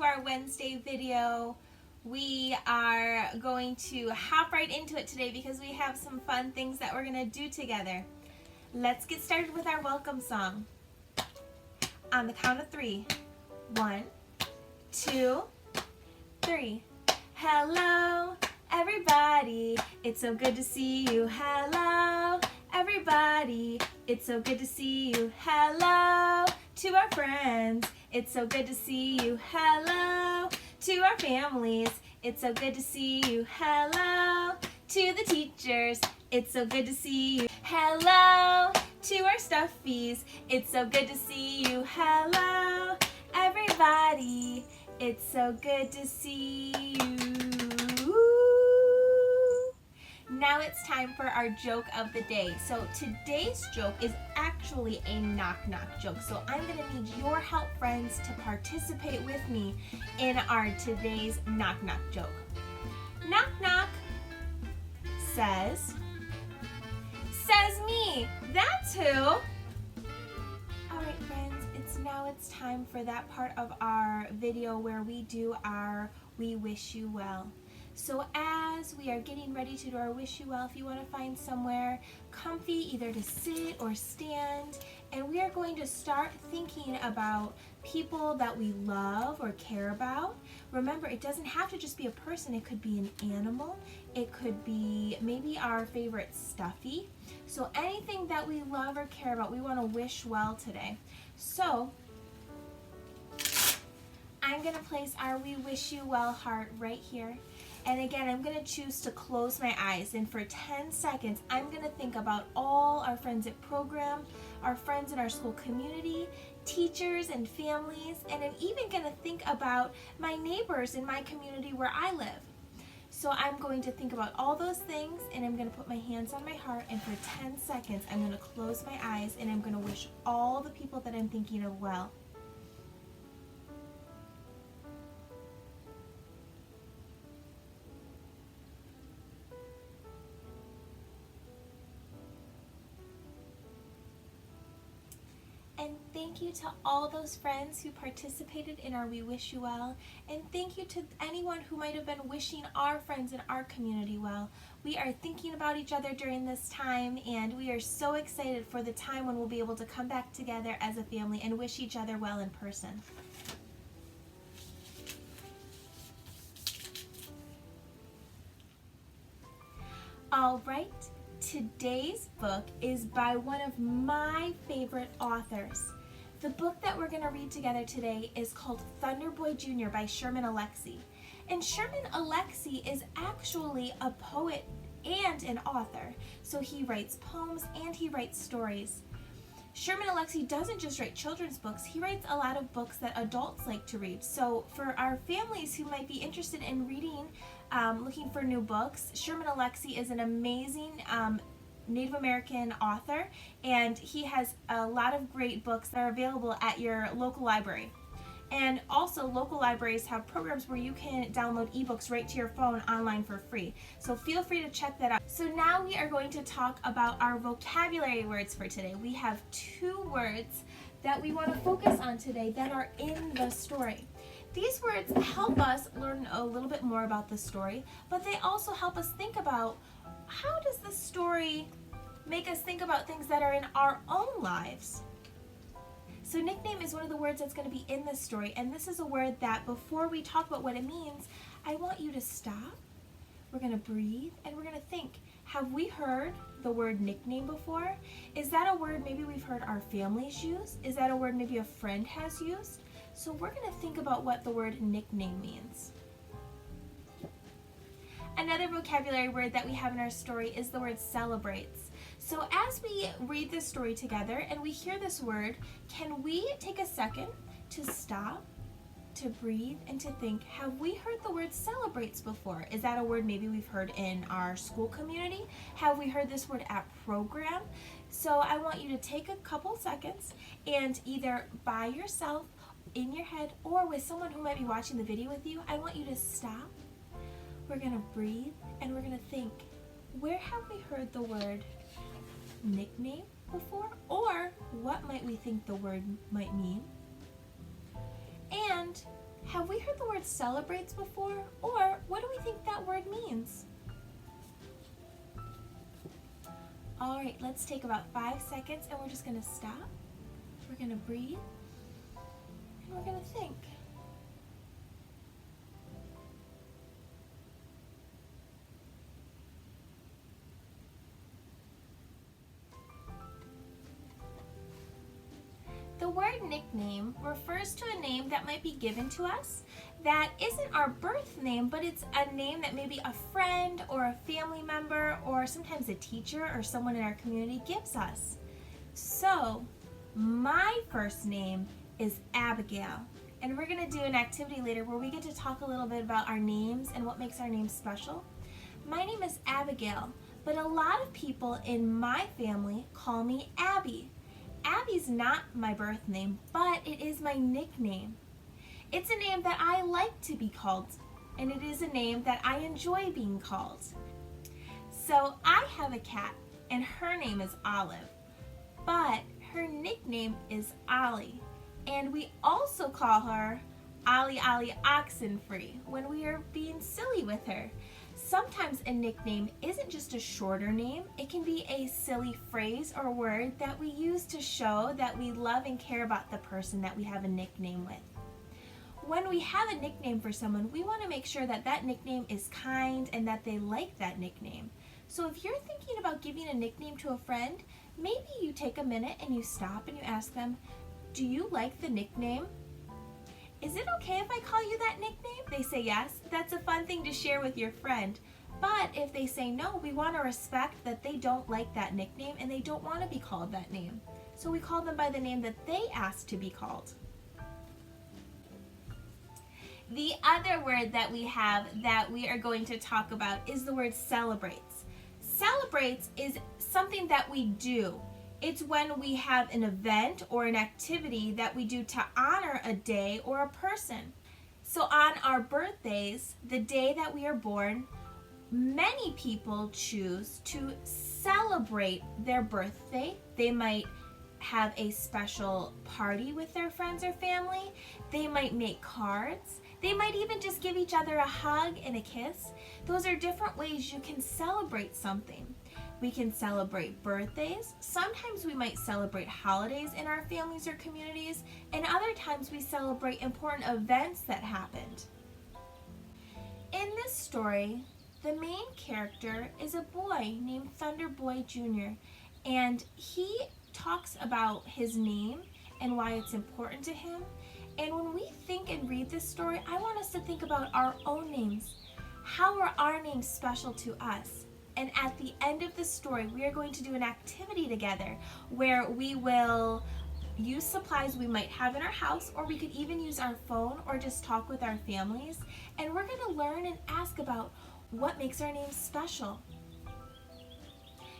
our Wednesday video. We are going to hop right into it today because we have some fun things that we're going to do together. Let's get started with our welcome song. On the count of 3. 1, 2, 3. Hello, everybody. It's so good to see you. Hello, everybody. It's so good to see you. Hello to our friends. It's so good to see you. Hello to our families. It's so good to see you. Hello to the teachers. It's so good to see you. Hello to our stuffies. It's so good to see you. Hello, everybody. It's so good to see you. Now it's time for our joke of the day. So today's joke is actually a knock-knock joke. So I'm going to need your help, friends, to participate with me in our today's knock-knock joke. Knock-knock says me. That's who. All right, friends, it's time for that part of our video where we do our We Wish You Well. So as we are getting ready to do our Wish You Well, if you want to find somewhere comfy, either to sit or stand, and we are going to start thinking about people that we love or care about. Remember, it doesn't have to just be a person. It could be an animal. It could be maybe our favorite stuffy. So anything that we love or care about, we want to wish well today. So I'm going to place our We Wish You Well heart right here. And again, I'm going to choose to close my eyes. And for 10 seconds, I'm going to think about all our friends at program, our friends in our school community, teachers and families, and I'm even going to think about my neighbors in my community where I live. So I'm going to think about all those things, and I'm going to put my hands on my heart, and for 10 seconds, I'm going to close my eyes, and I'm going to wish all the people that I'm thinking of well. And thank you to all those friends who participated in our We Wish You Well. And thank you to anyone who might have been wishing our friends in our community well. We are thinking about each other during this time, and we are so excited for the time when we'll be able to come back together as a family and wish each other well in person. All right. Today's book is by one of my favorite authors. The book that we're going to read together today is called Thunderboy Jr. by Sherman Alexie. And Sherman Alexie is actually a poet and an author. So he writes poems and he writes stories. Sherman Alexie doesn't just write children's books, he writes a lot of books that adults like to read. So for our families who might be interested in reading, looking for new books, Sherman Alexie is an amazing Native American author, and he has a lot of great books that are available at your local library. And also, local libraries have programs where you can download ebooks right to your phone online for free. So feel free to check that out. So now we are going to talk about our vocabulary words for today. We have 2 words that we want to focus on today that are in the story. These words help us learn a little bit more about the story, but they also help us think about how does the story make us think about things that are in our own lives. So nickname is one of the words that's going to be in this story, and this is a word that before we talk about what it means, I want you to stop, we're going to breathe, and we're going to think, have we heard the word nickname before? Is that a word maybe we've heard our families use? Is that a word maybe a friend has used? So we're going to think about what the word nickname means. Another vocabulary word that we have in our story is the word celebrates. So as we read this story together and we hear this word, can we take a second to stop, to breathe, and to think, have we heard the word celebrates before? Is that a word maybe we've heard in our school community? Have we heard this word at program? So I want you to take a couple seconds and either by yourself, in your head, or with someone who might be watching the video with you, I want you to stop. We're going to breathe and we're going to think, where have we heard the word nickname before? Or what might we think the word might mean? And Have we heard the word celebrates before? Or what do we think that word means? All right, let's take about 5 seconds and we're just going to stop. We're going to breathe and we're going to think. The word nickname refers to a name that might be given to us that isn't our birth name, but it's a name that maybe a friend or a family member or sometimes a teacher or someone in our community gives us. So, my first name is Abigail, and we're going to do an activity later where we get to talk a little bit about our names and what makes our names special. My name is Abigail, but a lot of people in my family call me Abby. Abby's not my birth name, but it is my nickname. It's a name that I like to be called, and it is a name that I enjoy being called. So I have a cat, and her name is Olive, but her nickname is Ollie, and we also call her Ollie Ollie Oxenfree when we are being silly with her. Sometimes a nickname isn't just a shorter name, it can be a silly phrase or word that we use to show that we love and care about the person that we have a nickname with. When we have a nickname for someone, we want to make sure that that nickname is kind and that they like that nickname. So if you're thinking about giving a nickname to a friend, maybe you take a minute and you stop and you ask them, do you like the nickname? Is it okay if I call you that nickname? They say yes. That's a fun thing to share with your friend. But if they say no, we want to respect that they don't like that nickname and they don't want to be called that name. So we call them by the name that they asked to be called. The other word that we have that we are going to talk about is the word celebrates. Celebrates is something that we do. It's when we have an event or an activity that we do to honor a day or a person. So on our birthdays, the day that we are born, many people choose to celebrate their birthday. They might have a special party with their friends or family. They might make cards. They might even just give each other a hug and a kiss. Those are different ways you can celebrate something. We can celebrate birthdays. Sometimes we might celebrate holidays in our families or communities, and other times we celebrate important events that happened. In this story, the main character is a boy named Thunder Boy Jr., and he talks about his name and why it's important to him. And when we think and read this story, I want us to think about our own names. How are our names special to us? And at the end of the story, we are going to do an activity together where we will use supplies we might have in our house, or we could even use our phone or just talk with our families. And we're going to learn and ask about what makes our names special.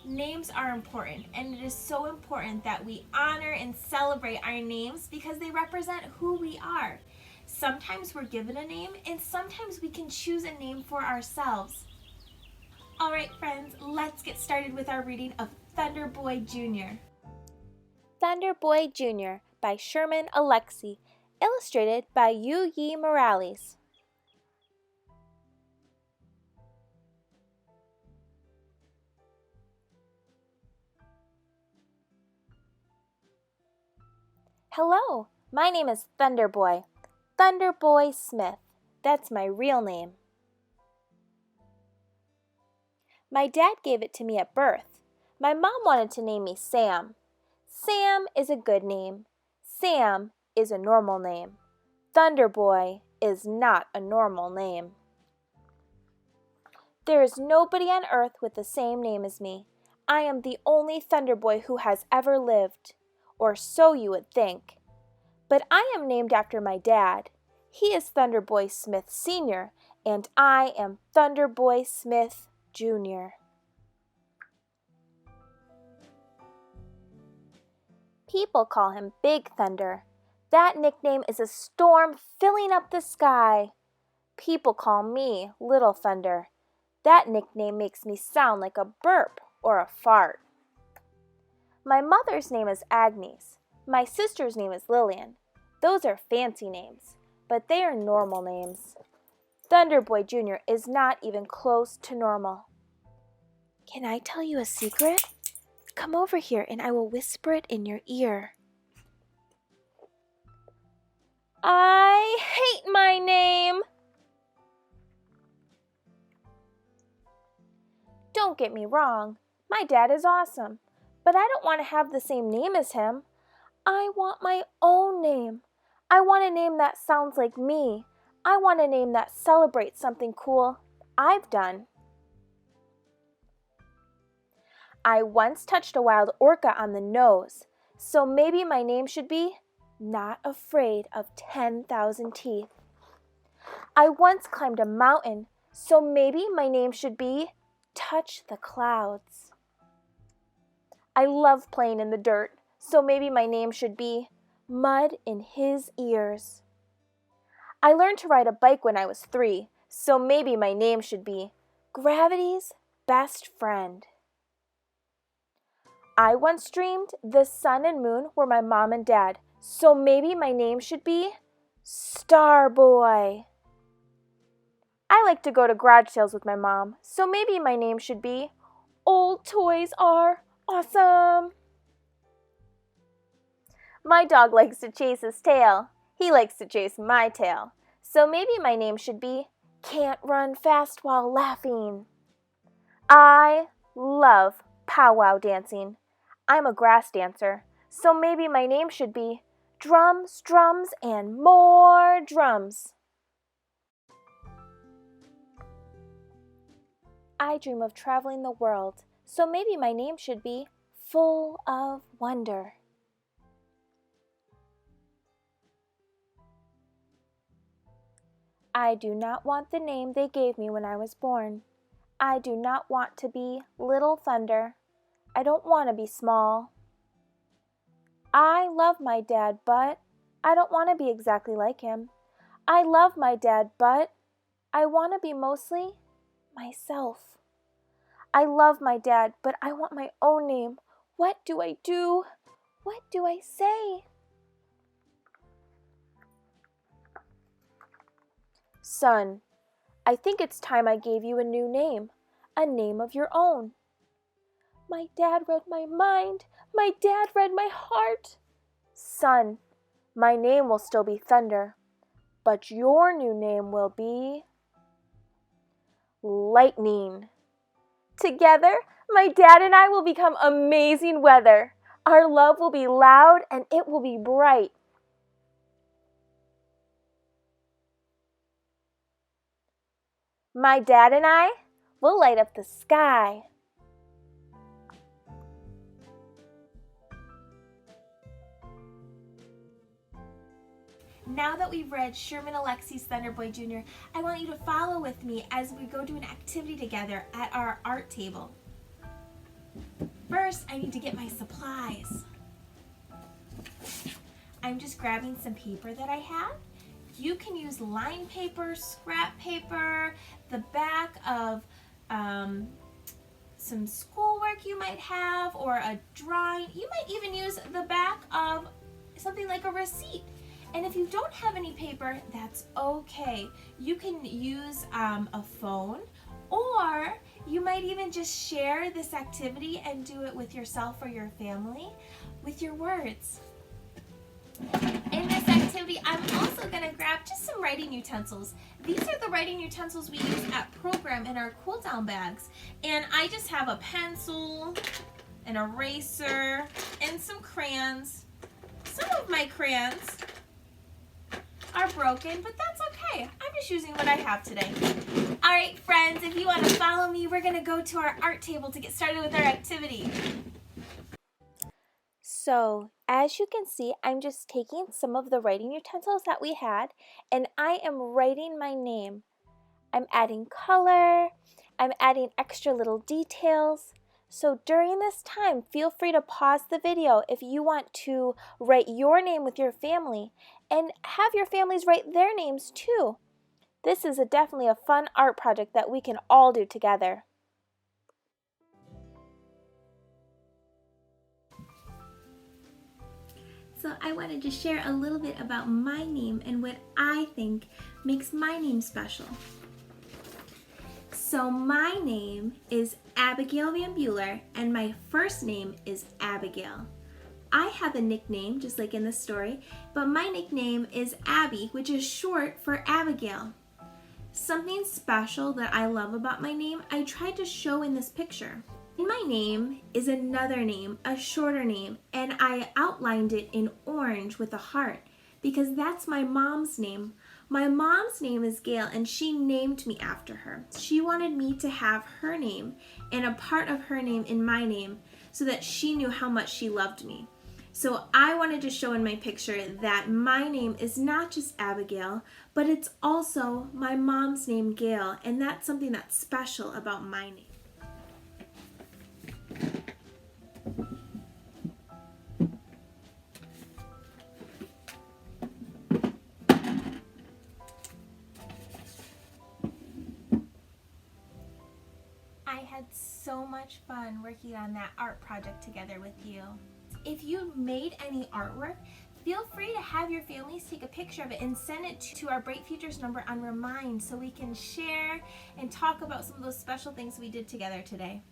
Names are important, and it is so important that we honor and celebrate our names because they represent who we are. Sometimes we're given a name, and sometimes we can choose a name for ourselves. All right, friends, let's get started with our reading of Thunder Boy Jr. Thunder Boy Jr. by Sherman Alexie, illustrated by Yu Yi Morales. Hello, my name is Thunder Boy. Thunder Boy Smith. That's my real name. My dad gave it to me at birth. My mom wanted to name me Sam. Sam is a good name. Sam is a normal name. Thunder Boy is not a normal name. There is nobody on earth with the same name as me. I am the only Thunder Boy who has ever lived, or so you would think. But I am named after my dad. He is Thunder Boy Smith Sr., and I am Thunder Boy Smith Jr. People call him Big Thunder. That nickname is a storm filling up the sky. People call me Little Thunder. That nickname makes me sound like a burp or a fart. My mother's name is Agnes. My sister's name is Lillian. Those are fancy names. but they are normal names. Thunderboy Jr. is not even close to normal. Can I tell you a secret? Come over here and I will whisper it in your ear. I hate my name. Don't get me wrong, my dad is awesome, but I don't want to have the same name as him. I want my own name. I want a name that sounds like me. I want a name that celebrates something cool I've done. I once touched a wild orca on the nose, so maybe my name should be Not Afraid of 10,000 Teeth. I once climbed a mountain, so maybe my name should be Touch the Clouds. I love playing in the dirt, so maybe my name should be Mud in His Ears. I learned to ride a bike when I was 3, so maybe my name should be Gravity's Best Friend. I once dreamed the sun and moon were my mom and dad, so maybe my name should be Starboy. I like to go to garage sales with my mom, so maybe my name should be Old Toys Are Awesome. My dog likes to chase his tail. He likes to chase my tail. So maybe my name should be Can't Run Fast While Laughing. I love powwow dancing. I'm a grass dancer, so maybe my name should be Drums, Drums, and More Drums. I dream of traveling the world, so maybe my name should be Full of Wonder. I do not want the name they gave me when I was born. I do not want to be Little Thunder. I don't want to be small. I love my dad, but I don't want to be exactly like him. I love my dad, but I want to be mostly myself. I love my dad, but I want my own name. What do I do? What do I say? Son, I think it's time I gave you a new name, a name of your own. My dad read my mind. My dad read my heart. Son, my name will still be Thunder, but your new name will be Lightning. Together, my dad and I will become amazing weather. Our love will be loud and it will be bright. My dad and I will light up the sky. Now that we've read Sherman Alexie's Thunderboy Jr., I want you to follow with me as we go do an activity together at our art table. First, I need to get my supplies. I'm just grabbing some paper that I have. You can use line paper, scrap paper, the back of some schoolwork you might have, or a drawing. You might even use the back of something like a receipt. And if you don't have any paper, that's okay. You can use a phone, or you might even just share this activity and do it with yourself or your family with your words. In this activity, I'm also going to grab just some writing utensils. These are the writing utensils we use at program in our cool down bags. And I just have a pencil, an eraser, and some crayons. Some of my crayons are broken, but that's okay. I'm just using what I have today. All right, friends, if you want to follow me, we're going to go to our art table to get started with our activity. So, as you can see, I'm just taking some of the writing utensils that we had, and I am writing my name. I'm adding color, I'm adding extra little details. So during this time, feel free to pause the video if you want to write your name with your family, and have your families write their names too. This is definitely a fun art project that we can all do together. So I wanted to share a little bit about my name and what I think makes my name special. So my name is Abigail Van Bueller, and my first name is Abigail. I have a nickname, just like in the story, but my nickname is Abby, which is short for Abigail. Something special that I love about my name, I tried to show in this picture. In my name is another name, a shorter name, and I outlined it in orange with a heart because that's my mom's name. My mom's name is Gail, and she named me after her. She wanted me to have her name and a part of her name in my name so that she knew how much she loved me. So I wanted to show in my picture that my name is not just Abigail, but it's also my mom's name, Gail, and that's something that's special about my name. I had so much fun working on that art project together with you. If you made any artwork, feel free to have your families take a picture of it and send it to our Bright Futures number on Remind so we can share and talk about some of those special things we did together today.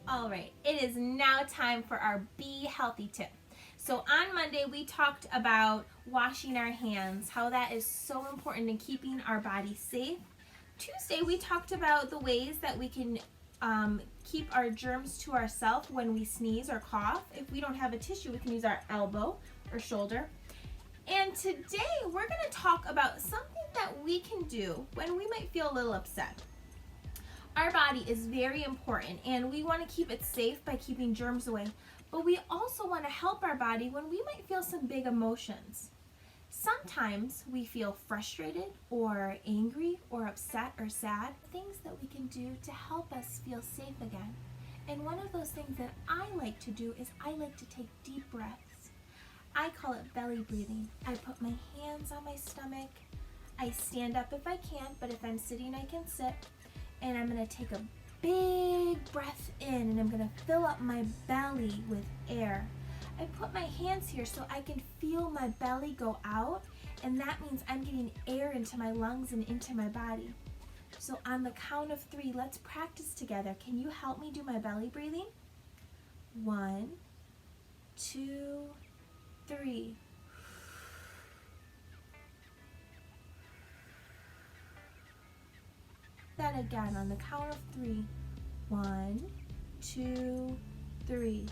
All right, it is now time for our Be Healthy tip. So on Monday, we talked about washing our hands, how that is so important in keeping our body safe. Tuesday, we talked about the ways that we can keep our germs to ourselves when we sneeze or cough. If we don't have a tissue, we can use our elbow or shoulder. And today, we're going to talk about something that we can do when we might feel a little upset. Our body is very important, and we want to keep it safe by keeping germs away, but we also want to help our body when we might feel some big emotions. Sometimes we feel frustrated or angry or upset or sad. Things that we can do to help us feel safe again. And one of those things that I like to do is I like to take deep breaths. I call it belly breathing. I put my hands on my stomach. I stand up if I can, but if I'm sitting, I can sit. And I'm going to take a big breath in, and I'm going to fill up my belly with air. I put my hands here so I can feel my belly go out, and that means I'm getting air into my lungs and into my body. So on the count of 3, let's practice together. Can you help me do my belly breathing? 1, 2, 3. That again on the count of 3. 1, 2, 3.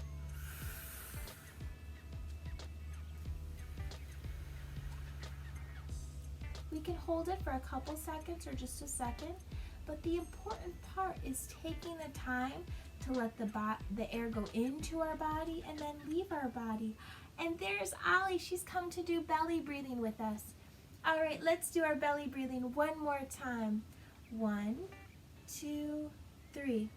We can hold it for a couple seconds or just a second, but the important part is taking the time to let the air go into our body and then leave our body. And there's Ollie. She's come to do belly breathing with us. All right, let's do our belly breathing one more time. 1, 2, 3.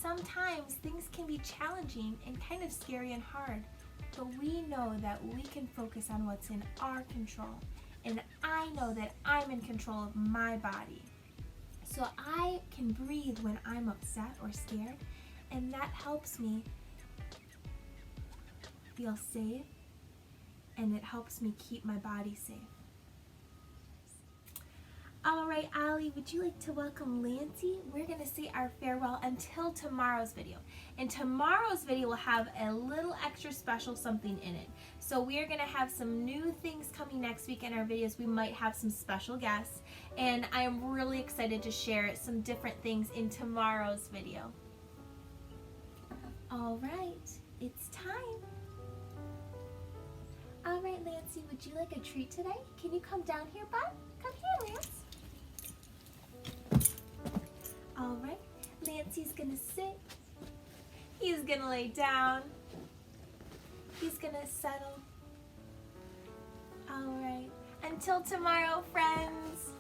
Sometimes things can be challenging and kind of scary and hard, but we know that we can focus on what's in our control. And I know that I'm in control of my body. So I can breathe when I'm upset or scared, and that helps me feel safe, and it helps me keep my body safe. All right, Ollie, would you like to welcome Lancy? We're going to say our farewell until tomorrow's video. And tomorrow's video will have a little extra special something in it. So we are going to have some new things coming next week in our videos. We might have some special guests. And I am really excited to share some different things in tomorrow's video. All right, it's time. All right, Lancy, would you like a treat today? Can you come down here, bud? Come here, Lance. All right, Lancy's gonna sit. He's gonna lay down. He's gonna settle. All right, until tomorrow, friends.